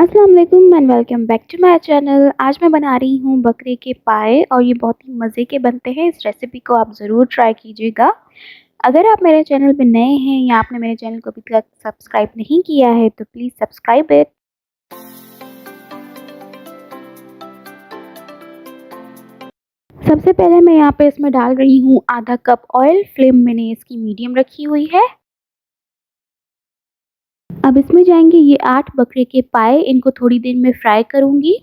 अस्सलाम वालेकुम and welcome back to my channel. आज मैं बना रही हूँ बकरे के पाए और ये बहुत ही मज़े के बनते हैं। इस रेसिपी को आप ज़रूर ट्राई कीजिएगा। अगर आप मेरे चैनल पे नए हैं या आपने मेरे चैनल को अभी तक सब्सक्राइब नहीं किया है तो प्लीज़ सब्सक्राइब इट। सबसे पहले मैं यहाँ पे इसमें डाल रही हूँ आधा कप ऑयल। फ्लेम मैंने इसकी मीडियम रखी हुई है। अब इसमें जाएंगे ये 8 बकरे के पाए। इनको थोड़ी देर में फ्राई करूँगी।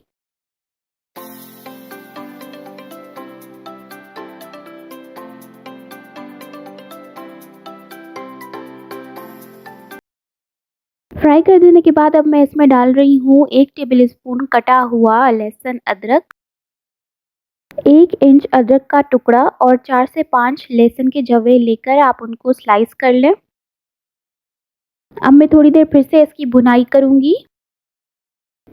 फ्राई कर देने के बाद अब मैं इसमें डाल रही हूँ 1 टेबल स्पून कटा हुआ लहसुन अदरक, 1 इंच अदरक का टुकड़ा और 4 से 5 लहसुन के जवे लेकर आप उनको स्लाइस कर लें। अब मैं थोड़ी देर फिर से इसकी भुनाई करूँगी।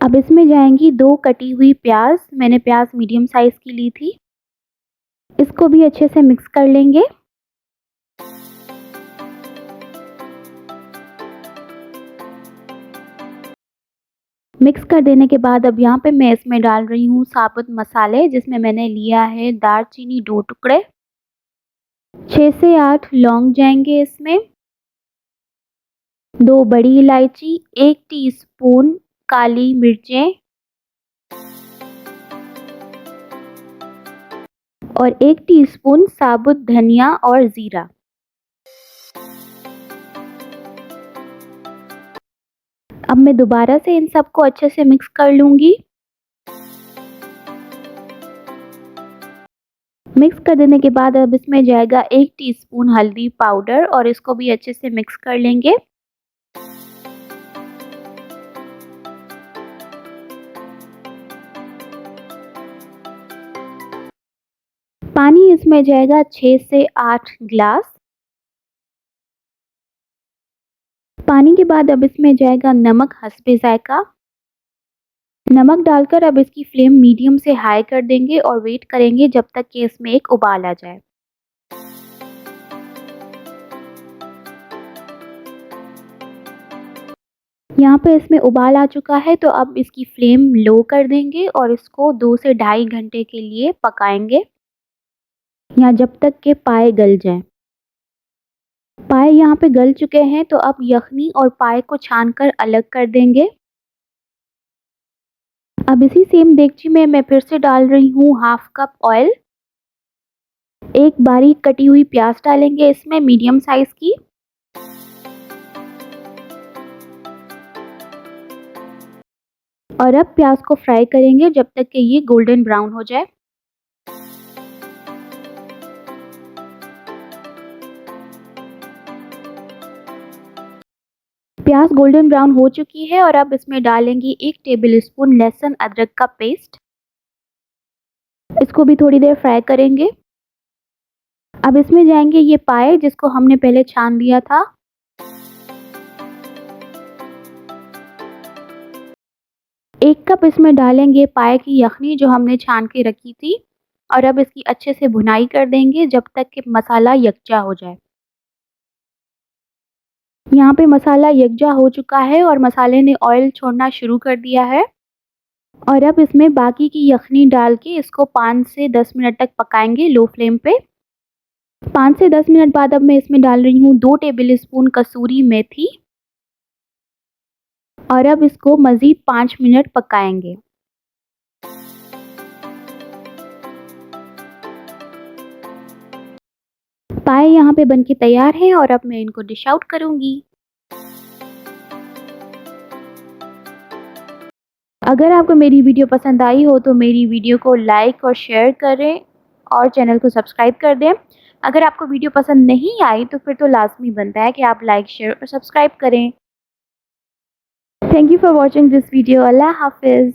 अब इसमें जाएंगी 2 कटी हुई प्याज। मैंने प्याज मीडियम साइज़ की ली थी। इसको भी अच्छे से मिक्स कर लेंगे। मिक्स कर देने के बाद अब यहाँ पे मैं इसमें डाल रही हूँ साबुत मसाले, जिसमें मैंने लिया है दालचीनी 2 टुकड़े, 6 से 8 लौंग जाएंगे इसमें, 2 बड़ी इलायची, 1 टीस्पून काली मिर्चें और 1 टीस्पून साबुत धनिया और ज़ीरा। अब मैं दोबारा से इन सबको अच्छे से मिक्स कर लूँगी। मिक्स कर देने के बाद अब इसमें जाएगा 1 टीस्पून हल्दी पाउडर और इसको भी अच्छे से मिक्स कर लेंगे। पानी इसमें जाएगा 6 से 8 गिलास। पानी के बाद अब इसमें जाएगा नमक हस्बे ज़ायका। नमक डालकर अब इसकी फ्लेम मीडियम से हाई कर देंगे और वेट करेंगे जब तक कि इसमें एक उबाल आ जाए। यहाँ पे इसमें उबाल आ चुका है तो अब इसकी फ्लेम लो कर देंगे और इसको 2 से ढाई घंटे के लिए पकाएंगे या जब तक के पाए गल जाएं। पाए यहाँ पे गल चुके हैं तो अब यखनी और पाए को छानकर अलग कर देंगे। अब इसी सेम देगची में मैं फिर से डाल रही हूँ हाफ कप ऑयल। एक बारीक कटी हुई प्याज डालेंगे इसमें मीडियम साइज की। और अब प्याज को फ्राई करेंगे जब तक कि ये गोल्डन ब्राउन हो जाए। प्याज गोल्डन ब्राउन हो चुकी है और अब इसमें डालेंगे 1 टेबल स्पून लहसुन अदरक का पेस्ट। इसको भी थोड़ी देर फ्राई करेंगे। अब इसमें जाएंगे ये पाए जिसको हमने पहले छान लिया था। एक कप इसमें डालेंगे पाए की यखनी जो हमने छान के रखी थी और अब इसकी अच्छे से भुनाई कर देंगे जब तक कि मसाला यकजा हो जाए। यहाँ पे मसाला यकजा हो चुका है और मसाले ने ऑयल छोड़ना शुरू कर दिया है। और अब इसमें बाकी की यखनी डाल के इसको 5 से 10 मिनट तक पकाएंगे लो फ्लेम पे। 5 से 10 मिनट बाद अब मैं इसमें डाल रही हूँ 2 टेबल स्पून कसूरी मेथी और अब इसको मज़ीद 5 मिनट पकाएंगे। पाए यहाँ पे बनके तैयार हैं और अब मैं इनको डिश आउट करूँगी। अगर आपको मेरी वीडियो पसंद आई हो तो मेरी वीडियो को लाइक और शेयर करें और चैनल को सब्सक्राइब कर दें। अगर आपको वीडियो पसंद नहीं आई तो फिर तो लाजमी बनता है कि आप लाइक शेयर और सब्सक्राइब करें। Thank you for watching this video. अल्लाह हाफिज़।